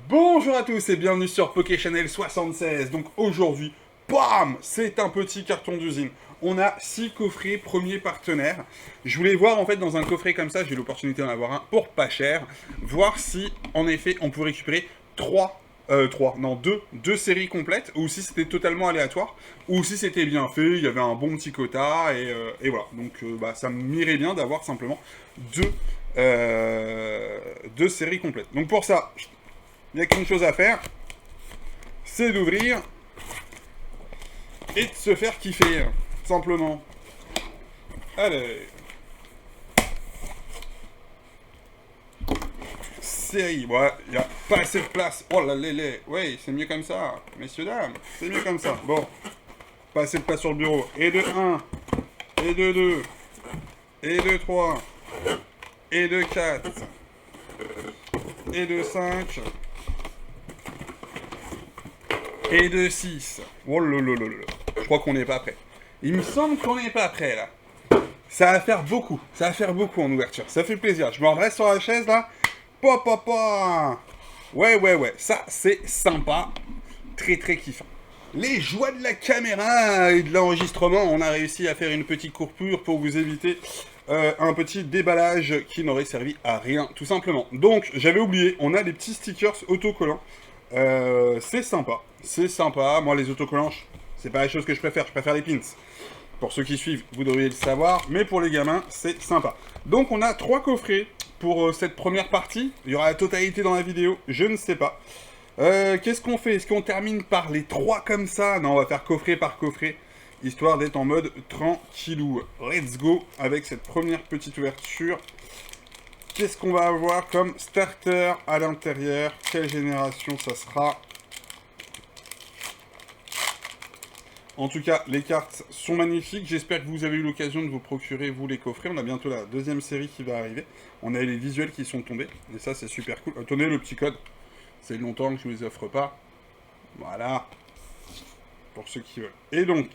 Bonjour à tous et bienvenue sur PokéChannel 76. Donc aujourd'hui, bam, c'est un petit carton d'usine. On a 6 coffrets premiers partenaires. Je voulais voir en fait dans un coffret comme ça, j'ai eu l'opportunité d'en avoir un pour pas cher, voir si en effet on pouvait récupérer 2 séries complètes, ou si c'était totalement aléatoire, ou si c'était bien fait, il y avait un bon petit quota, et voilà. Donc ça m'irait bien d'avoir simplement deux, deux séries complètes. Donc pour ça, il n'y a qu'une chose à faire, c'est d'ouvrir et de se faire kiffer, simplement. Allez. Série, ouais, il n'y a pas assez de place. Oh là là, ouais, c'est mieux comme ça, messieurs, dames, c'est mieux comme ça. Bon, pas assez de place sur le bureau. Et de un, et de 2, et de 3, et de 4, et de 5, et de 6. Oh là là là là. Je crois qu'on n'est pas prêt. Il me semble qu'on n'est pas prêt là. Ça va faire beaucoup. Ça va faire beaucoup en ouverture. Ça fait plaisir. Je me redresse sur la chaise là. Papa. Ouais, ouais, ouais. Ça, c'est sympa. Très, très kiffant. Les joies de la caméra et de l'enregistrement. On a réussi à faire une petite coupure pour vous éviter un petit déballage qui n'aurait servi à rien, tout simplement. Donc, j'avais oublié. On a des petits stickers autocollants. C'est sympa. C'est sympa. Moi, les autocollants, c'est pas la chose que je préfère. Je préfère les pins. Pour ceux qui suivent, vous devriez le savoir, mais pour les gamins, c'est sympa. Donc on a 3 coffrets pour cette première partie. Il y aura la totalité dans la vidéo, je ne sais pas. Qu'est-ce qu'on fait? Est-ce qu'on termine par les 3 comme ça? Non, on va faire coffret par coffret, histoire d'être en mode tranquillou. Let's go avec cette première petite ouverture. Qu'est-ce qu'on va avoir comme starter à l'intérieur? Quelle génération ça sera? En tout cas, les cartes sont magnifiques. J'espère que vous avez eu l'occasion de vous procurer, vous, les coffrets. On a bientôt la deuxième série qui va arriver. On a les visuels qui sont tombés. Et ça, c'est super cool. Tenez le petit code. C'est longtemps que je ne les offre pas. Voilà. Pour ceux qui veulent. Et donc,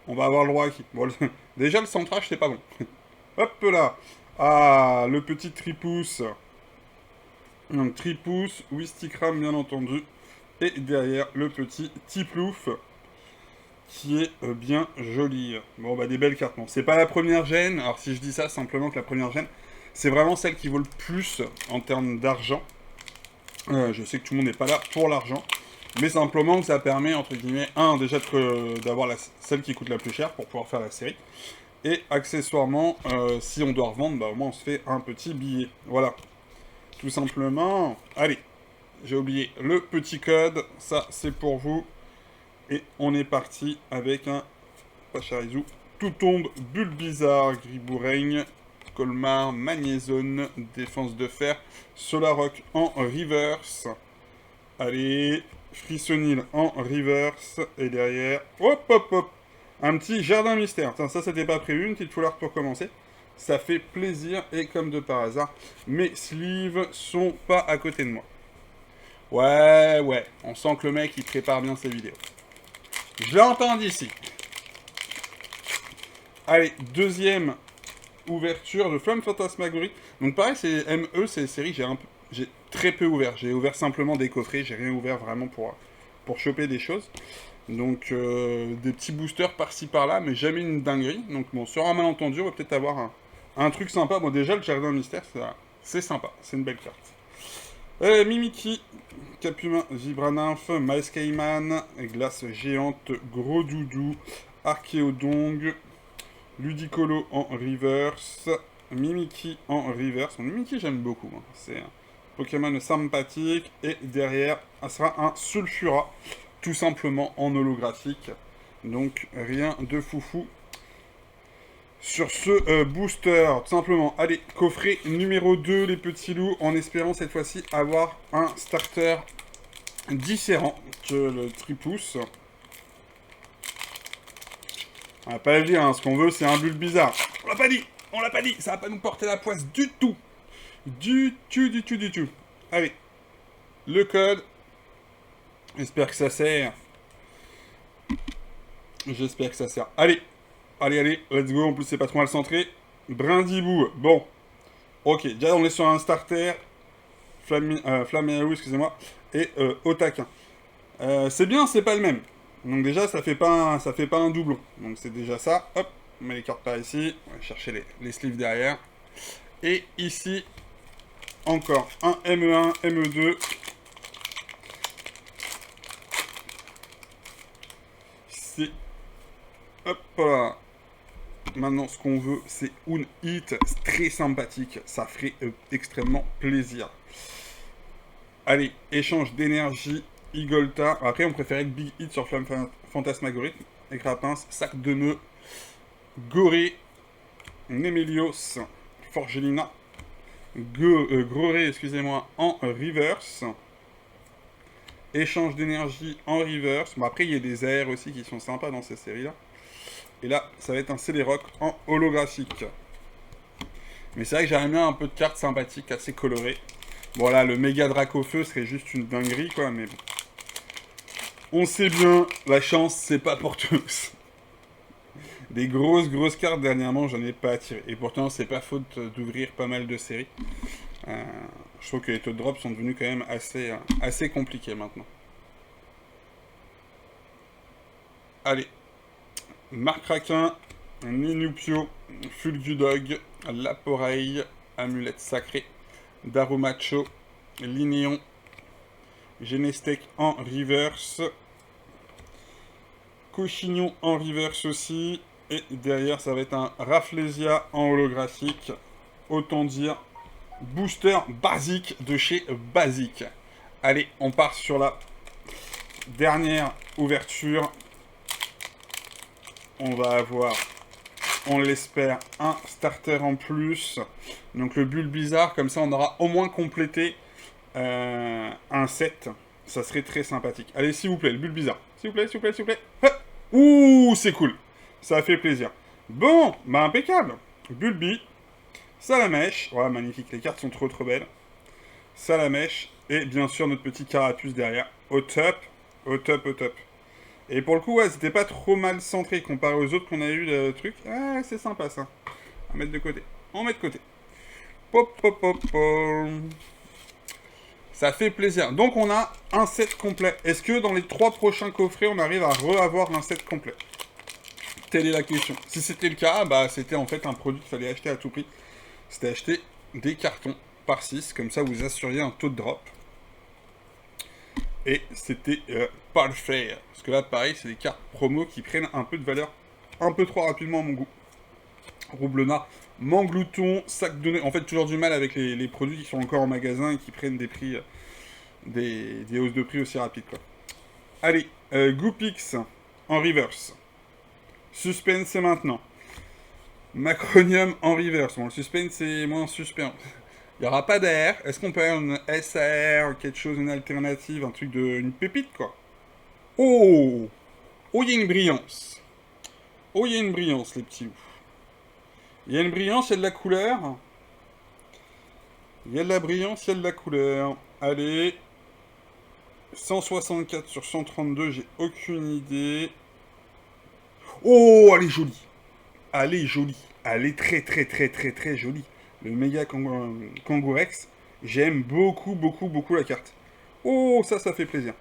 on va avoir le droit qui... Bon, déjà, le centrage, c'est pas bon. Hop là. Ah, le petit tripousse. Donc, tripousse, Wistikram, bien entendu. Et derrière, le petit Tiplouf, qui est bien jolie. Bon, bah des belles cartes. Bon, c'est pas la première gêne. Alors si je dis ça, simplement que la première gêne, c'est vraiment celle qui vaut le plus en termes d'argent. Je sais que tout le monde n'est pas là pour l'argent. Mais simplement que ça permet, entre guillemets, déjà d'avoir celle qui coûte la plus cher pour pouvoir faire la série. Et accessoirement, si on doit revendre, bah au moins on se fait un petit billet. Voilà. Tout simplement. Allez. J'ai oublié le petit code. Ça, c'est pour vous. Et on est parti avec un Pacharisu, tout tombe, Bulbizarre, Griboureigne, Colmar, Magnézone, Défense de Fer, Solaroc en reverse. Allez, Frissonil en reverse. Et derrière, hop hop hop, un petit Jardin Mystère. Tiens, ça c'était pas prévu, une petite foulard pour commencer. Ça fait plaisir et comme de par hasard, mes sleeves sont pas à côté de moi. Ouais, ouais, on sent que le mec il prépare bien ses vidéos. Je l'entends d'ici. Allez, deuxième ouverture de Flamme Fantasmagorie. Donc pareil, c'est ME, c'est série, j'ai très peu ouvert. J'ai ouvert simplement des coffrets, j'ai rien ouvert vraiment pour choper des choses. Donc des petits boosters par-ci par-là, mais jamais une dinguerie. Donc bon, sur un malentendu, on va peut-être avoir un truc sympa. Bon, déjà, le Jardin Mystère, c'est sympa, c'est une belle carte. Mimiki, Capumin, Vibrannymph, Miles Cayman, Glace Géante, Gros Doudou, Archéodong, Ludicolo en reverse, Mimiki en reverse. Mimiki, j'aime beaucoup, hein. C'est un Pokémon sympathique. Et derrière, ça sera un Sulfura, tout simplement en holographique. Donc rien de foufou sur ce booster, tout simplement. Allez, coffret numéro 2, les petits loups, en espérant cette fois-ci avoir un starter différent que le Tripousse. On va pas le dire, hein, ce qu'on veut, c'est un Bulbizarre. On l'a pas dit, on l'a pas dit, ça va pas nous porter la poisse du tout. Du tout. Allez, le code. J'espère que ça sert. J'espère que ça sert. Allez, allez, let's go. En plus, c'est pas trop mal centré. Brindibou, bon. Ok, déjà, on est sur un starter Flaméaou, excusez-moi, et Otaquin. C'est bien, c'est pas le même. Donc déjà, ça fait pas un doublon. Donc c'est déjà ça. Hop, on met les cartes par ici. On va chercher les sleeves derrière. Et ici, encore un ME1, ME2. Ici. Hop là. Maintenant, ce qu'on veut, c'est un hit très sympathique. Ça ferait extrêmement plaisir. Allez, échange d'énergie, Igolta. Après, on préférait le Big Hit sur Flamme Fantasmagorique. Écrapince, sac de nœuds, Goré, Nemelios, Forgelina, Groré, excusez-moi, en reverse. Échange d'énergie en reverse. Bon, après, il y a des airs aussi qui sont sympas dans ces séries-là. Et là, ça va être un Celeroc en holographique. Mais c'est vrai que j'aimerais bien un peu de cartes sympathiques, assez colorées. Bon, là, le méga Dracofeu serait juste une dinguerie, quoi, mais bon. On sait bien, la chance, c'est pas pour tous. Des grosses cartes, dernièrement, j'en ai pas attiré. Et pourtant, c'est pas faute d'ouvrir pas mal de séries. Je trouve que les taux de drop sont devenus quand même assez compliqués maintenant. Allez. Marc Raquin, Ninupio, Fulgudog, Laporeille, Amulette Sacrée, Darumacho, Linéon, Genestec en reverse, Cochignon en reverse aussi, et derrière ça va être un Rafflesia en holographique, autant dire booster basique de chez Basique. Allez, on part sur la dernière ouverture. On va avoir, on l'espère, un starter en plus. Donc le bulle bizarre, comme ça on aura au moins complété un set. Ça serait très sympathique. Allez, s'il vous plaît, le bulle bizarre. S'il vous plaît, s'il vous plaît, s'il vous plaît. Hop. Ouh, c'est cool. Ça fait plaisir. Bon, bah impeccable. Bulbi, Salamèche. Voilà, magnifique. Les cartes sont trop belles. Salamèche. Et bien sûr, notre petit carapuce derrière. Au top. Au top, au top. Et pour le coup, ouais, c'était pas trop mal centré comparé aux autres qu'on a eu le truc. Ah, c'est sympa ça. On va mettre de côté. On met de côté. Pop, pop, pop, pop. Ça fait plaisir. Donc on a un set complet. Est-ce que dans les 3 prochains coffrets, on arrive à re-avoir un set complet? Telle est la question. Si c'était le cas, bah c'était en fait un produit qu'il fallait acheter à tout prix. C'était acheter des cartons par 6. Comme ça, vous assuriez un taux de drop. Et c'était parfait. Parce que là, pareil, c'est des cartes promo qui prennent un peu de valeur un peu trop rapidement à mon goût. Roublona, Manglouton, sac de nez. En fait, toujours du mal avec les produits qui sont encore en magasin et qui prennent des prix, des hausses de prix aussi rapides, quoi. Allez, Goopix en reverse. Suspense, c'est maintenant. Macronium en reverse. Bon, le suspense, c'est moins suspect. Il n'y aura pas d'AR. Est-ce qu'on peut avoir une SAR, quelque chose, une alternative, un truc de... une pépite, quoi? Oh! Oh, il y a une brillance. Oh, il y a une brillance, les petits. Il y a une brillance, il y a de la couleur. Il y a de la brillance, il y a de la couleur. Allez. 164 sur 132, j'ai aucune idée. Oh, elle est jolie. Elle est jolie. Elle est très jolie. Le méga Kangourex. J'aime beaucoup la carte. Oh, ça fait plaisir.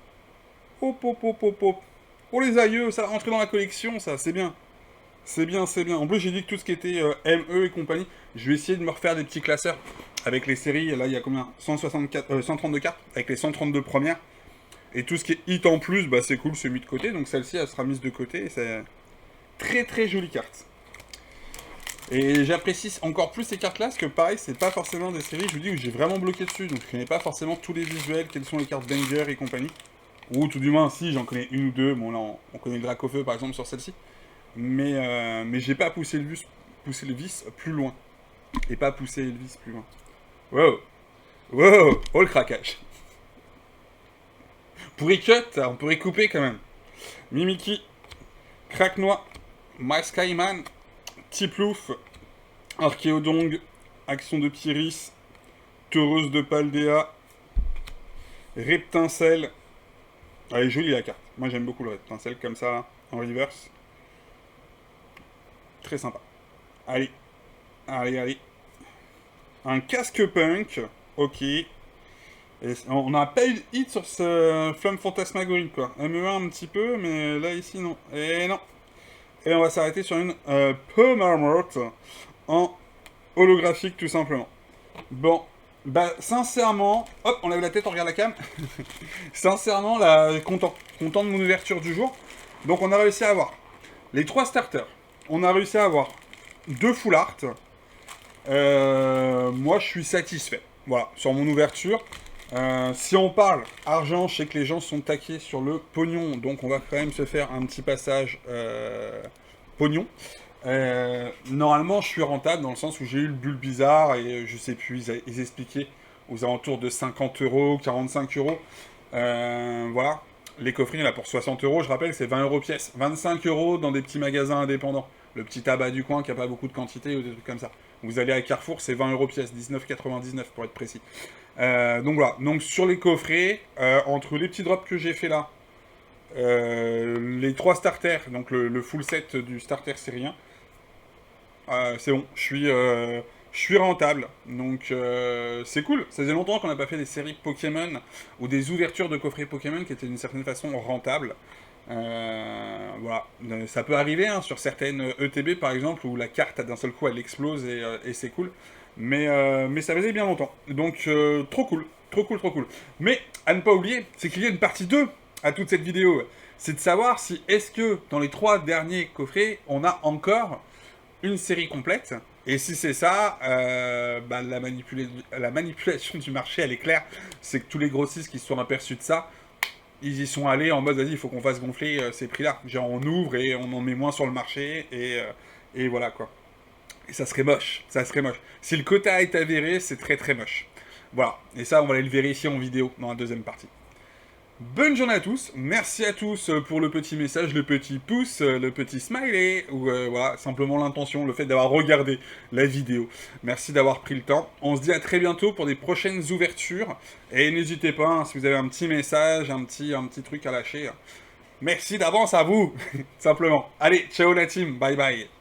Hop, hop, hop, hop, hop. Oh, les aïeux, ça va rentrer dans la collection, ça, c'est bien. C'est bien, c'est bien. En plus, j'ai dit que tout ce qui était ME et compagnie, je vais essayer de me refaire des petits classeurs avec les séries. Là, il y a combien 132 cartes, avec les 132 premières. Et tout ce qui est hit en plus, bah c'est cool, c'est mis de côté. Donc celle-ci, elle sera mise de côté. Et c'est très jolie carte. Et j'apprécie encore plus ces cartes-là, parce que pareil, c'est pas forcément des séries, je vous dis, où j'ai vraiment bloqué dessus. Donc je connais pas forcément tous les visuels, quelles sont les cartes Banger et compagnie. Ou tout du moins, si, j'en connais une ou deux. Bon, là, on connaît le Dracofeu, par exemple, sur celle-ci. Mais j'ai pas poussé le vis plus loin. Et pas poussé le vis plus loin. Wow. Wow. Oh, le craquage. On pourrait cut, on pourrait couper quand même. Mimiki, Cracknois, My Skyman, Tiplouf, Archéodong, Action de Pyris, Taureuse de Paldea, Reptincelle. Elle est jolie la carte. Moi j'aime beaucoup le Reptincelle comme ça, en reverse. Très sympa. Allez. Un casque punk. Ok. Et on n'a pas eu de hit sur ce Flamme Fantasmagorie, quoi. ME1 un petit peu, mais là, ici, non. Et non. Et on va s'arrêter sur une Pomarmort en holographique, tout simplement. Bon, bah, sincèrement... Hop, on lève la tête, on regarde la cam. Sincèrement, là, content de mon ouverture du jour. Donc, on a réussi à avoir les 3 starters. On a réussi à avoir 2 full art. Moi, je suis satisfait. Voilà, sur mon ouverture. Si on parle argent, je sais que les gens sont taqués sur le pognon, donc on va quand même se faire un petit passage pognon. Normalement, je suis rentable dans le sens où j'ai eu le bulle bizarre et je sais plus, ils expliquaient aux alentours de 50 euros, 45 euros. Voilà, les coffrets là pour 60 euros, je rappelle, c'est 20 euros pièce. 25 euros dans des petits magasins indépendants. Le petit tabac du coin qui n'a pas beaucoup de quantité ou des trucs comme ça. Vous allez à Carrefour, c'est 20 euros pièce, 19,99 pour être précis. Donc voilà, donc sur les coffrets, entre les petits drops que j'ai fait là, les 3 starters, donc le full set du starter syrien, c'est bon, je suis rentable, donc c'est cool. Ça faisait longtemps qu'on n'a pas fait des séries Pokémon ou des ouvertures de coffrets Pokémon qui étaient d'une certaine façon rentables. Voilà, ça peut arriver hein, sur certaines ETB par exemple où la carte d'un seul coup elle explose et c'est cool. Mais ça faisait bien longtemps. Donc trop cool, trop cool, trop cool. Mais à ne pas oublier, c'est qu'il y a une partie 2 à toute cette vidéo. C'est de savoir si est-ce que dans les 3 derniers coffrets, on a encore une série complète. Et si c'est ça, bah, la manipulation du marché, elle est claire. C'est que tous les grossistes qui se sont aperçus de ça, ils y sont allés en mode, vas-y, il faut qu'on fasse gonfler ces prix-là. Genre, on ouvre et on en met moins sur le marché, et voilà, quoi. Et ça serait moche, ça serait moche. Si le quota est avéré, c'est très très moche. Voilà, et ça, on va aller le vérifier en vidéo dans la deuxième partie. Bonne journée à tous, merci à tous pour le petit message, le petit pouce, le petit smiley, ou voilà, simplement l'intention, le fait d'avoir regardé la vidéo. Merci d'avoir pris le temps. On se dit à très bientôt pour des prochaines ouvertures. Et n'hésitez pas, hein, si vous avez un petit message, un petit truc à lâcher. Merci d'avance à vous, simplement. Allez, ciao la team, bye bye.